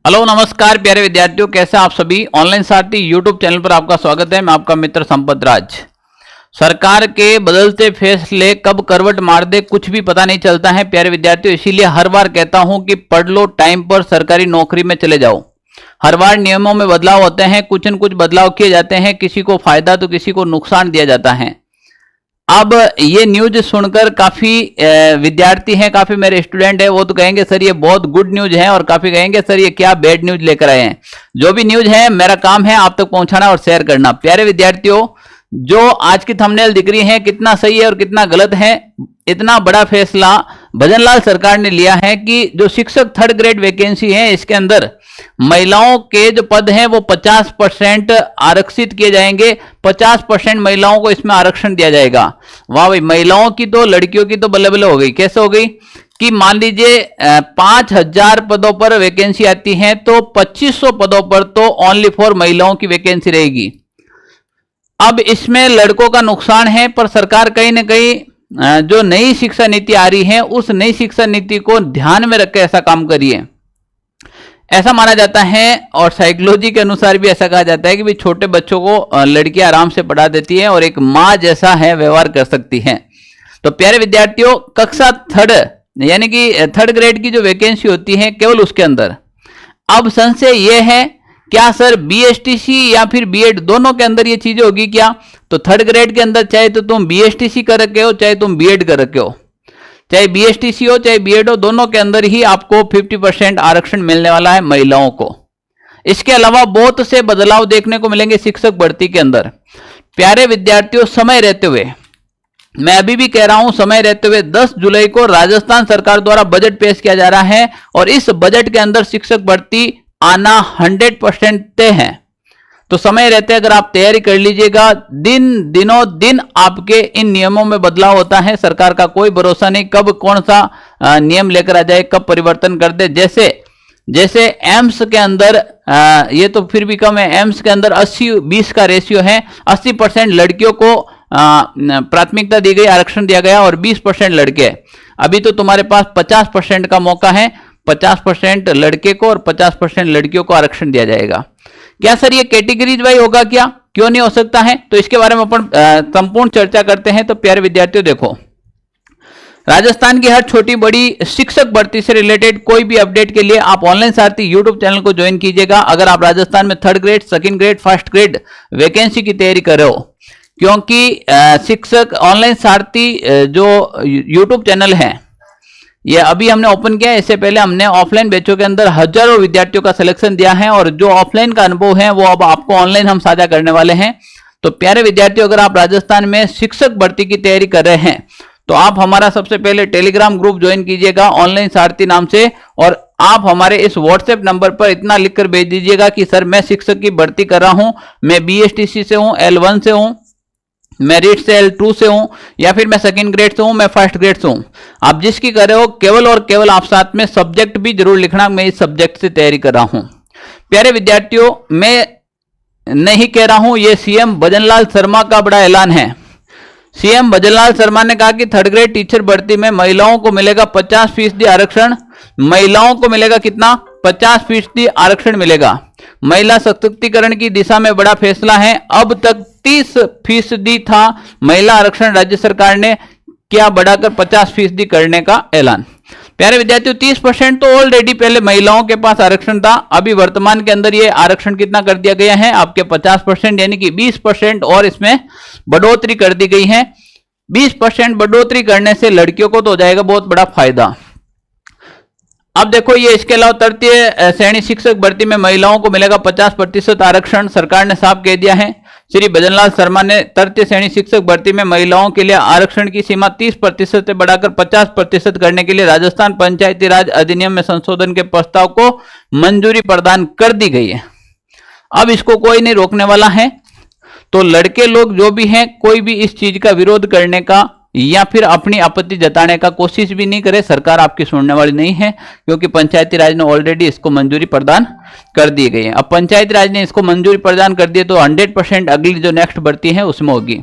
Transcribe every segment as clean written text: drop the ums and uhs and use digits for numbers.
Hello नमस्कार प्यारे विद्यार्थियों, कैसे आप सभी। ऑनलाइन सारथी यूट्यूब चैनल पर आपका स्वागत है। मैं आपका मित्र संपत राज। सरकार के बदलते फैसले कब करवट मार दे कुछ भी पता नहीं चलता है प्यारे विद्यार्थियों। इसीलिए हर बार कहता हूं कि पढ़ लो, टाइम पर सरकारी नौकरी में चले जाओ। हर बार नियमों में बदलाव होते हैं, कुछ न कुछ बदलाव किए जाते हैं, किसी को फायदा तो किसी को नुकसान दिया जाता है। अब ये न्यूज सुनकर काफी विद्यार्थी हैं, काफी मेरे स्टूडेंट हैं, वो तो कहेंगे सर ये बहुत गुड न्यूज है, और काफी कहेंगे सर ये क्या बैड न्यूज लेकर आए हैं। जो भी न्यूज है मेरा काम है आप तक पहुंचाना और शेयर करना। प्यारे विद्यार्थियों, जो आज की थंबनेल दिख रही है कितना सही है और कितना गलत है। इतना बड़ा फैसला भजनलाल सरकार ने लिया है कि जो शिक्षक थर्ड ग्रेड वैकेंसी है इसके अंदर महिलाओं के जो पद हैं वो 50% आरक्षित किए जाएंगे। 50% महिलाओं को इसमें आरक्षण दिया जाएगा। वाह भाई, महिलाओं की तो, लड़कियों की तो बल्ले बल्ले हो गई। कैसे हो गई कि मान लीजिए 5000 पदों पर वैकेंसी आती है तो 2500 पदों पर तो ओनली फॉर महिलाओं की वैकेंसी रहेगी। अब इसमें लड़कों का नुकसान है, पर सरकार कहीं ना कहीं जो नई शिक्षा नीति आ रही है उस नई शिक्षा नीति को ध्यान में रखकर ऐसा काम करिए। ऐसा माना जाता है और साइकोलॉजी के अनुसार भी ऐसा कहा जाता है कि भाई छोटे बच्चों को लड़कियां आराम से पढ़ा देती है और एक माँ जैसा है व्यवहार कर सकती है। तो प्यारे विद्यार्थियों, कक्षा थर्ड यानी कि थर्ड ग्रेड की जो वैकेंसी होती है केवल उसके अंदर अब संशय यह है क्या सर बीएसटीसी या फिर बीएड दोनों के अंदर ये चीजें होगी क्या। तो थर्ड ग्रेड के अंदर चाहे तो तुम बीएसटीसी कर रखे हो चाहे तुम बीएड कर रखे हो, चाहे बीएसटीसी हो चाहे बीएड हो, दोनों के अंदर ही आपको 50% आरक्षण मिलने वाला है महिलाओं को। इसके अलावा बहुत से बदलाव देखने को मिलेंगे शिक्षक भर्ती के अंदर। प्यारे विद्यार्थियों, समय रहते हुए, मैं अभी भी कह रहा हूं, समय रहते हुए 10 जुलाई को राजस्थान सरकार द्वारा बजट पेश किया जा रहा है और इस बजट के अंदर शिक्षक भर्ती आना 100% तय है। तो समय रहते अगर आप तैयारी कर लीजिएगा। दिनों दिन आपके इन नियमों में बदलाव होता है। सरकार का कोई भरोसा नहीं कब कौन सा नियम लेकर आ जाए, कब परिवर्तन कर दे। जैसे एम्स के अंदर ये तो फिर भी कम है, एम्स के अंदर 80-20 का रेशियो है। 80% लड़कियों को प्राथमिकता दी गई, आरक्षण दिया गया और 20% लड़के। अभी तो तुम्हारे पास 50% का मौका है, 50% लड़के को और 50% लड़कियों को आरक्षण दिया जाएगा। क्या सर ये कैटेगरीज वाइज होगा क्या, क्यों नहीं हो सकता है? तो इसके बारे में अपन संपूर्ण चर्चा करते हैं। तो प्यारे विद्यार्थियों देखो, राजस्थान की हर छोटी बड़ी शिक्षक भर्ती से रिलेटेड कोई भी अपडेट के लिए आप ऑनलाइन सारथी यूट्यूब चैनल को ज्वाइन कीजिएगा। अगर आप राजस्थान में third grade, second grade, first grade vacancy की तैयारी कर रहे हो, क्योंकि शिक्षक ऑनलाइन सारथी जो यूट्यूब चैनल है ये अभी हमने ओपन किया है। इससे पहले हमने ऑफलाइन बैचों के अंदर हजारों विद्यार्थियों का सिलेक्शन दिया है और जो ऑफलाइन का अनुभव है वो अब आपको ऑनलाइन हम साझा करने वाले हैं। तो प्यारे विद्यार्थियों, अगर आप राजस्थान में शिक्षक भर्ती की तैयारी कर रहे हैं तो आप हमारा सबसे पहले टेलीग्राम ग्रुप ज्वाइन कीजिएगा ऑनलाइन सारथी नाम से, और आप हमारे इस व्हाट्सएप नंबर पर इतना लिखकर भेज दीजिएगा कि सर मैं शिक्षक की भर्ती कर रहा हूं, मैं बीएसटीसी से हूं, L1 से हूं, मैं रीट से L2 से हूं, या फिर मैं सेकंड ग्रेड से हूं, मैं फर्स्ट ग्रेड से हूं। आप जिसकी कर रहे हो केवल और केवल आप साथ में सब्जेक्ट भी जरूर लिखना, मैं इस सब्जेक्ट से तैयारी कर रहा हूं। प्यारे विद्यार्थियों, मैं नहीं कह रहा हूं, यह सीएम भजनलाल शर्मा का बड़ा ऐलान है। सीएम भजनलाल शर्मा ने कहा कि थर्ड ग्रेड टीचर भर्ती में महिलाओं को मिलेगा 50% आरक्षण। महिलाओं को मिलेगा कितना? 50% आरक्षण मिलेगा। महिला सशक्तिकरण की दिशा में बड़ा फैसला है। अब तक 30% था महिला आरक्षण, राज्य सरकार ने क्या बढ़ाकर 50% करने का ऐलान। प्यारे विद्यार्थियों, 30% तो ऑलरेडी पहले महिलाओं के पास आरक्षण था। अभी वर्तमान के अंदर ये आरक्षण कितना कर दिया गया है आपके 50%, यानी कि 20% और इसमें बढ़ोतरी कर दी गई है। 20% बढ़ोतरी करने से लड़कियों को तो हो जाएगा बहुत बड़ा फायदा। अब देखो, ये इसके अलावा तृतीय श्रेणी शिक्षक भर्ती में महिलाओं को मिलेगा 50% आरक्षण। सरकार ने साफ कह दिया है, श्री भजनलाल शर्मा ने तृतीय श्रेणी शिक्षक भर्ती में महिलाओं के लिए आरक्षण की सीमा 30% से बढ़ाकर 50% करने के लिए राजस्थान पंचायती राज अधिनियम में संशोधन के प्रस्ताव को मंजूरी प्रदान कर दी गई है। अब इसको कोई नहीं रोकने वाला है। तो लड़के लोग जो भी हैं, कोई भी इस चीज का विरोध करने का या फिर अपनी आपत्ति जताने का कोशिश भी नहीं करे। सरकार आपकी सुनने वाली नहीं है, क्योंकि पंचायती राज ने ऑलरेडी इसको मंजूरी प्रदान कर दी गई है। अब पंचायती राज ने इसको मंजूरी प्रदान कर दी तो 100% अगली जो नेक्स्ट भर्ती है उसमें होगी।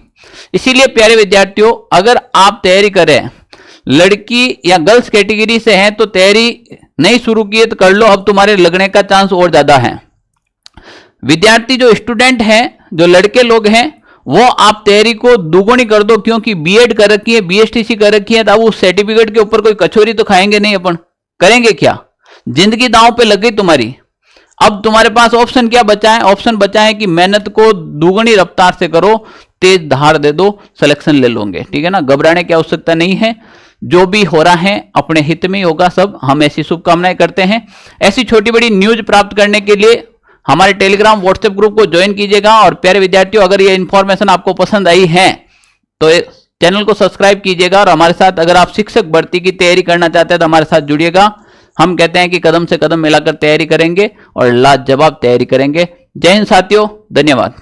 इसीलिए प्यारे विद्यार्थियों, अगर आप तैयारी करें, लड़की या गर्ल्स कैटेगरी से हैं तो तैयारी नहीं शुरू किए तो कर लो, अब तुम्हारे लगने का चांस और ज्यादा है। विद्यार्थी जो स्टूडेंट हैं, जो लड़के लोग हैं, वो आप तैयारी को दुगुनी कर दो, क्योंकि बीएड कर रखी है, बीएसटीसी कर रखी है, तो अब उस सर्टिफिकेट के ऊपर कोई कचौरी तो खाएंगे नहीं, अपन करेंगे क्या? जिंदगी दांव पे लग गई तुम्हारी। अब तुम्हारे पास ऑप्शन क्या बचा है? ऑप्शन बचा है कि मेहनत को दुगनी रफ्तार से करो, तेज धार दे दो, सिलेक्शन ले लोगे, ठीक है ना। घबराने की आवश्यकता नहीं है, जो भी हो रहा है अपने हित में होगा सब। हम ऐसी शुभकामनाएं करते हैं। ऐसी छोटी बड़ी न्यूज प्राप्त करने के लिए हमारे टेलीग्राम व्हाट्सएप ग्रुप को ज्वाइन कीजिएगा। और प्यारे विद्यार्थियों, अगर ये इंफॉर्मेशन आपको पसंद आई है तो चैनल को सब्सक्राइब कीजिएगा, और हमारे साथ अगर आप शिक्षक भर्ती की तैयारी करना चाहते हैं तो हमारे साथ जुड़िएगा। हम कहते हैं कि कदम से कदम मिलाकर तैयारी करेंगे और लाजवाब तैयारी करेंगे। जय हिंद साथियों, धन्यवाद।